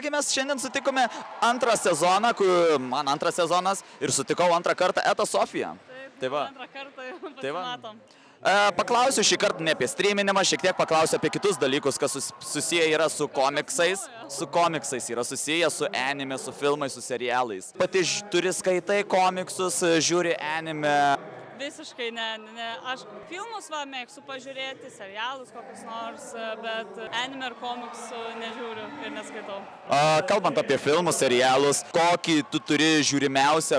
kągi mes šiandien sutikome antrą sezoną, man antras sezonas ir sutikau antrą kartą Etą Sofiją. Tai va. Antrą kartą jau pasimatom. Paklausiu šį kartą ne apie streaminimą, šiek tiek paklausiu apie kitus dalykus, kas susiję yra su komiksais. Su komiksais yra susiję, su anime, su filmais, su serialais. Pati turi skaitai komiksus, žiūri anime. Visiškai ne. Aš filmus mėgstu pažiūrėti, serialus kokius nors, bet anime ir komiksų nežiūriu ir neskaitau. Kalbant apie filmus, serialus, kokį tu turi žiūrimiausią,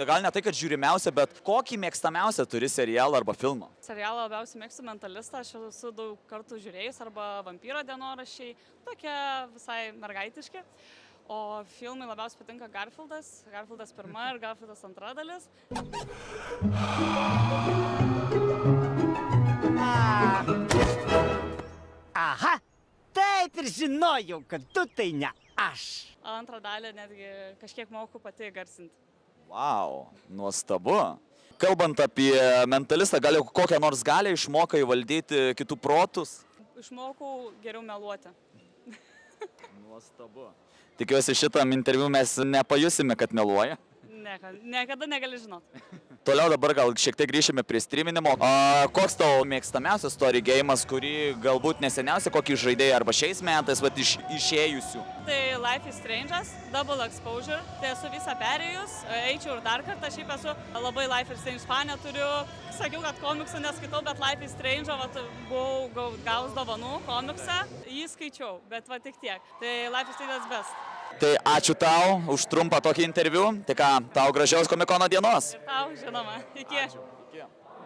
gal ne tai, kad žiūrimiausią, bet kokį mėgstamiausią turi serialą arba filmą? Serialą labiausiai mėgstu Mentalistą, aš esu daug kartų žiūrėjus, arba Vampyro dienoraščiai, tokie visai mergaitiški. O filmai labiausiai patinka Garfieldas 1 ir Garfieldas 2 dalis. Aha, taip ir žinojau, kad tu tai ne aš. Antrą dalį netgi kažkiek moku pati garsinti. Vau, nuostabu. Kalbant apie Mentalistą, gal jau kokią nors galią išmokai valdyti kitų protus? Išmokau geriau meluoti. Nuostabu. Tikiuosi šitam interviu mes nepajusime, kad meluoja. Niekada negali žinoti. Toliau dabar gal šiek tiek grįšime prie streaminimo. Koks tavo mėgstamiausias story game'as, kurį galbūt neseniausiai kokį žaidėjai arba šiais metais, bet išėjusių? Tai Life is Strange'as, Double Exposure. Tai esu visą perėjus, eičiau ir dar kartą. Šiaip esu labai Life is Strange fanė, turiu. Sakiau, kad komiksų neskaitau, bet Life is Strange, buvau gaus dovanų komiksą, jį skaičiau, bet va tik tiek. Tai Life is Strange'as best. Tai ačiū tau už trumpą tokį interviu. Tai ką, tau gražiaus Komikono dienos. Ir tau, žinoma. Iki. Ačiū.